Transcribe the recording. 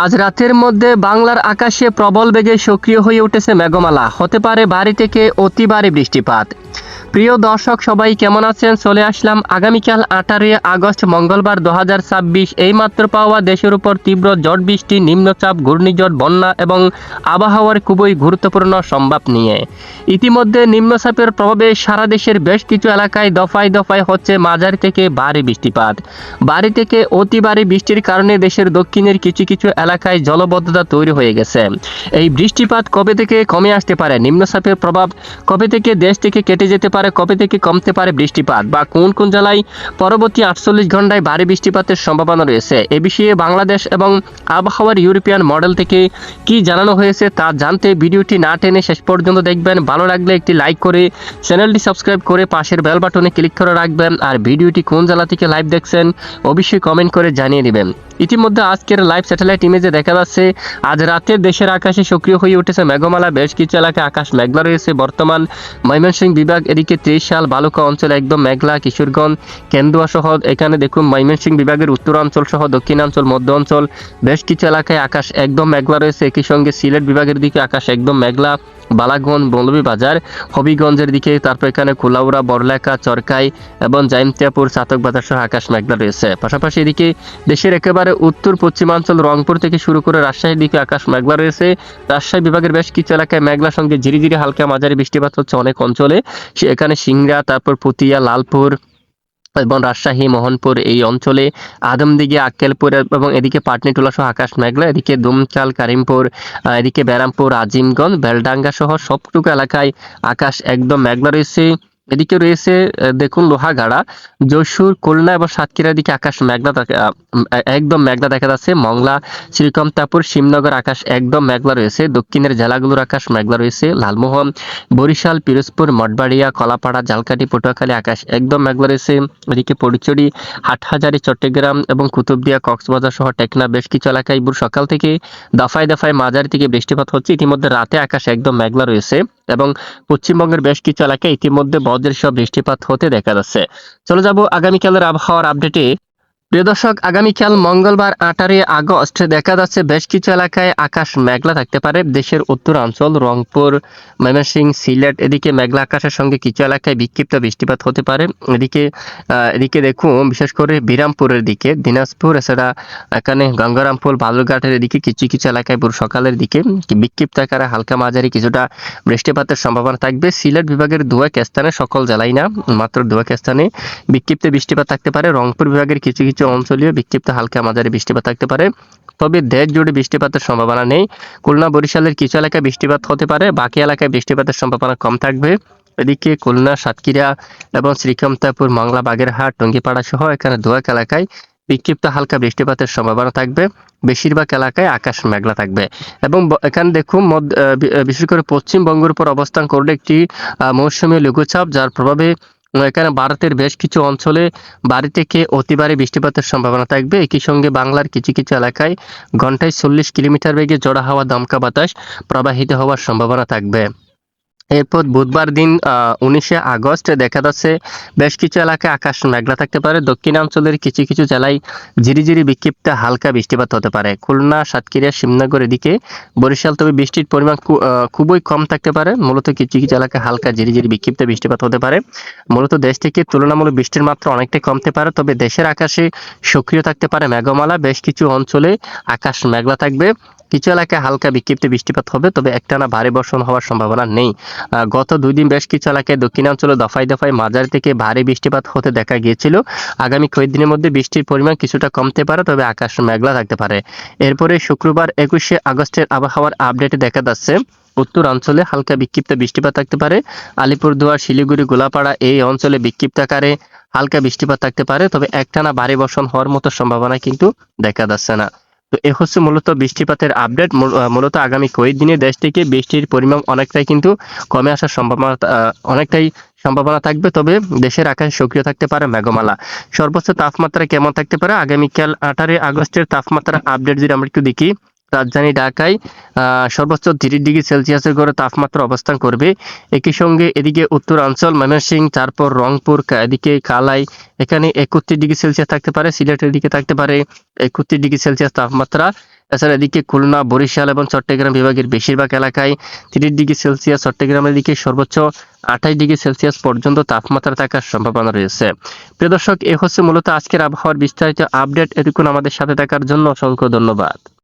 আজ রাতের মধ্যে বাংলার আকাশে প্রবল বেগে সক্রিয় হয়ে উঠেছে মেঘমালা, হতে পারে ভারী থেকে অতি ভারী বৃষ্টিপাত। প্রিয় দর্শক সবাই কেমন আছেন? চলে আসলাম আগামীকাল 18 আগস্ট মঙ্গলবার 2026। এইমাত্র পাওয়া দেশের উপর তীব্র ঝড় বৃষ্টি, নিম্নচাপ, ঘূর্ণিঝড়, বন্যা এবং আবহাওয়ার খুবই গুরুত্বপূর্ণ সম্ভাব নিয়ে। ইতিমধ্যে নিম্নচাপের প্রভাবে সারা দেশের বেশ কিছু এলাকায় দফায় দফায় হচ্ছে মাঝারি থেকে ভারী বৃষ্টিপাত। ভারী থেকে অতি ভারী বৃষ্টির কারণে দেশের দক্ষিণের কিছু কিছু এলাকায় জলবদ্ধতা তৈরি হয়ে গেছে। এই বৃষ্টিপাত কবে থেকে কমে আসতে পারে, নিম্নচাপের প্রভাব কবে থেকে দেশ থেকে কেটে যেতে পারে, কবে থেকে কমতে পারে বৃষ্টিপাত, বা কোন কোন জেলায় পরবর্তী 48 ঘন্টায় ভারী বৃষ্টিপাতের সম্ভাবনা রয়েছে, এ বিষয়ে বাংলাদেশ এবং আবহাওয়ার ইউরোপিয়ান মডেল থেকে কি জানানো হয়েছে তা জানতে ভিডিওটি না টেনে শেষ পর্যন্ত দেখবেন। ভালো লাগলে একটি লাইক করে চ্যানেলটি সাবস্ক্রাইব করে পাশের বেল বাটনে ক্লিক করে রাখবেন। আর ভিডিওটি কোন জেলা থেকে লাইভ দেখছেন অবশ্যই কমেন্ট করে জানিয়ে দিবেন। ইতিমধ্যে আজকের লাইভ স্যাটেলাইট ইমেজে দেখা যাচ্ছে আজ রাতে দেশের আকাশে সক্রিয় হয়ে উঠেছে মেঘমালা। বেশ কিছু এলাকায় আকাশ মেঘলা রয়েছে। বর্তমান ময়মনসিংহ বিভাগ, এদিকে 23 সাল বালুকা অঞ্চলে একদম মেঘলা, কিশোরগঞ্জ, কেন্দুয়া সহ এখানে দেখুন ময়মনসিংহ বিভাগের উত্তরাঞ্চল সহ দক্ষিণাঞ্চল, মধ্য অঞ্চল বেশ কিছু এলাকায় আকাশ একদম মেঘলা রয়েছে। একই সঙ্গে সিলেট বিভাগের দিকে আকাশ একদম মেঘলা, বালাগঞ্জ, মৌলভীবাজার, হবিগঞ্জের দিকে, তারপর এখানে কুলাউড়া, বড়লেখা, চরকাই এবং জাইমতিয়াপুর, চাতকবাজার সহ আকাশ মেঘলা রয়েছে। পাশাপাশি এদিকে দেশের একেবারে উত্তর পশ্চিমাঞ্চল রংপুর থেকে শুরু করে রাজশাহীর দিকে আকাশ মেঘলা রয়েছে। রাজশাহী বিভাগের বেশ কিছু এলাকায় মেঘলার সঙ্গে ঝিরিঝিরি হালকা মাঝারি বৃষ্টিপাত হচ্ছে অনেক অঞ্চলে। এখানে সিংড়া, তারপর পুতিয়া, লালপুর এবং রাজশাহী, মোহনপুর এই অঞ্চলে, আদমদিঘি, আক্কেলপুর এবং এদিকে পাটনিটোলা সহ আকাশ মেঘলা। এদিকে দুমচাল, কারিমপুর, এদিকে ব্যারামপুর, আজিমগঞ্জ, বেলডাঙ্গা সহ সবটুকু এলাকায় আকাশ একদম মেঘলা রয়েছে। এদিকে রয়েছে দেখুন লোহাগাড়া, যশোর, খুলনা এবং সাতক্ষীরার দিকে আকাশ মেঘলা একদম মেঘলা দেখা যাচ্ছে। মংলা, শ্রীকান্তাপুর, শিবনগর আকাশ একদম মেঘলা রয়েছে। দক্ষিণের জেলাগুলোর আকাশ মেঘলা রয়েছে। লালমোহন, বরিশাল, পিরোজপুর, মঠবাড়িয়া, কলাপাড়া, ঝালকাঠি, পটুয়াখালী আকাশ একদম মেঘলা রয়েছে। এদিকে পরিচুরি, হাটহাজারী, চট্টগ্রাম এবং কুতুবদিয়া, কক্সবাজার সহ টেকনা বেশ কিছু এলাকায় সকাল থেকে দফায় দফায় মাঝারি থেকে বৃষ্টিপাত হচ্ছে। ইতিমধ্যে রাতে আকাশ একদম মেঘলা রয়েছে এবং পশ্চিমবঙ্গের বেশ কিছু এলাকায় ইতিমধ্যে বজ্রের সহ বৃষ্টিপাত হতে দেখা যাচ্ছে। চলে যাব আগামীকালের আবহাওয়ার আপডেটে। প্রিয় দর্শক, আগামীকাল মঙ্গলবার 18 আগস্ট দেখা যাচ্ছে বেশ কিছু এলাকায় আকাশ মেঘলা থাকতে পারে। দেশের উত্তরাঞ্চল, রংপুর, ময়মনসিংহ, সিলেট এদিকে মেঘলা আকাশের সঙ্গে কিছু এলাকায় বিক্ষিপ্ত বৃষ্টিপাত হতে পারে। এদিকে দেখুন বিশেষ করে বিরামপুরের দিকে, দিনাজপুর, এছাড়া এখানে গঙ্গারামপুর, বালুরঘাটের এদিকে কিছু কিছু এলাকায় সকালের দিকে বিক্ষিপ্ত আকারে হালকা মাঝারি কিছুটা বৃষ্টিপাতের সম্ভাবনা থাকবে। সিলেট বিভাগের দুয়েক স্থানে, সকল জেলায় না, মাত্র দুয়েক স্থানে বিক্ষিপ্ত বৃষ্টিপাত থাকতে পারে। রংপুর বিভাগের কিছু কিছু অঞ্চলীয় বিক্ষিপ্ত হালকা মাঝারি বৃষ্টিপাত থাকতে পারে, তবে দেশ জুড়ে বৃষ্টিপাতের সম্ভাবনা নেই। খুলনা, বরিশালের কিছু এলাকায় বৃষ্টিপাত হতে পারে, বাকি এলাকায় বৃষ্টিপাতের সম্ভাবনা কম থাকবে। এদিকে খুলনা, সাতক্ষীরা এবং শ্রীকান্তাপুর, মংলা, বাগেরহাট, টঙ্গিপাড়া সহ এখানে দুয়েক এলাকায় বিক্ষিপ্ত হালকা বৃষ্টিপাতের সম্ভাবনা থাকবে। বেশিরভাগ এলাকায় আকাশ মেঘলা থাকবে এবং এখানে দেখুন বিশেষ করে পশ্চিমবঙ্গের উপর অবস্থান করলে একটি মৌসুমী লঘুচাপ, যার প্রভাবে এখানে ভারতের বেশ কিছু অঞ্চলে ভারী থেকে অতি ভারী বৃষ্টিপাতের সম্ভাবনা থাকবে। একই সঙ্গে বাংলার কিছু কিছু এলাকায় ঘন্টায় 40 কিলোমিটার বেগে ঝোড়ো হাওয়া, দমকা বাতাস প্রবাহিত হওয়ার সম্ভাবনা থাকবে। এরপর বুধবার দিন 19 আগস্ট দেখা যাচ্ছে বেশ কিছু এলাকায় আকাশ মেঘলা থাকতে পারে। দক্ষিণাঞ্চলের কিছু কিছু জেলায় ঝিরিঝিরি বিক্ষিপ্ত হালকা বৃষ্টিপাত হতে পারে। খুলনা, সাতক্ষীরা, শিবনগর এদিকে বরিশাল, তবে বৃষ্টির পরিমাণ খুবই কম থাকতে পারে। মূলত কিছু কিছু এলাকায় হালকা ঝিরিঝিরি বিক্ষিপ্ত বৃষ্টিপাত হতে পারে। মূলত দেশ থেকে তুলনামূলক বৃষ্টির মাত্রা অনেকটাই কমতে পারে, তবে দেশের আকাশে সক্রিয় থাকতে পারে মেঘমালা। বেশ কিছু অঞ্চলে আকাশ মেঘলা থাকবে, কিছু এলাকায় হালকা বিক্ষিপ্ত বৃষ্টিপাত হবে, তবে একটানা ভারী বর্ষণ হওয়ার সম্ভাবনা নেই। গত 2 দিন বেশ কিছু এলাকায় দক্ষিণাঞ্চলে দফায় দফায় মাঝারি থেকে ভারী বৃষ্টিপাত হতে দেখা গিয়েছিল। আগামী কয়েকদিনের মধ্যে বৃষ্টির পরিমাণ কিছুটা কমতে পারে, তবে আকাশ মেঘলা থাকতে পারে। এরপরে শুক্রবার 21 আগস্টের আবহাওয়ার আপডেটে দেখা যাচ্ছে উত্তরাঞ্চলে হালকা বিক্ষিপ্ত বৃষ্টিপাত থাকতে পারে। আলিপুরদুয়ার, শিলিগুড়ি, গোলাপাড়া এই অঞ্চলে বিক্ষিপ্ত আকারে হালকা বৃষ্টিপাত থাকতে পারে, তবে একটানা ভারী বর্ষণ হওয়ার মতো সম্ভাবনা কিন্তু দেখা যাচ্ছে না। তো এ হচ্ছে মূলত বৃষ্টিপাতের আপডেট। মূলত আগামী কয়েকদিনে দেশ থেকে বৃষ্টির পরিমাণ অনেকটাই কিন্তু কমে আসার সম্ভাবনা থাকবে, তবে দেশের আকাশে সক্রিয় থাকতে পারে মেঘমালা। সর্বোচ্চ তাপমাত্রা কেমন থাকতে পারে আগামীকাল 18 আগস্টের তাপমাত্রা আপডেট যদি আমরা একটু দেখি। রাজধানী ঢাকায় সর্বোচ্চ 30 ডিগ্রি সেলসিয়াসের ঘরে তাপমাত্রা অবস্থান করবে। একই সঙ্গে এদিকে উত্তরাঞ্চল, ময়মনসিংহ, তারপর রংপুর, এদিকে কালাই এখানে 31 ডিগ্রি সেলসিয়াস থাকতে পারে। সিলেটের দিকে থাকতে পারে 31 ডিগ্রি সেলসিয়াস তাপমাত্রা এছাড়া এদিকে খুলনা, বরিশাল এবং চট্টগ্রাম বিভাগের বেশিরভাগ এলাকায় 30°C, চট্টগ্রামের দিকে সর্বোচ্চ 28°C পর্যন্ত তাপমাত্রা থাকার সম্ভাবনা রয়েছে। প্রিয় দর্শক, এ হচ্ছে মূলত আজকের আবহাওয়ার বিস্তারিত আপডেট। এতক্ষণ আমাদের সাথে থাকার জন্য অসংখ্য ধন্যবাদ।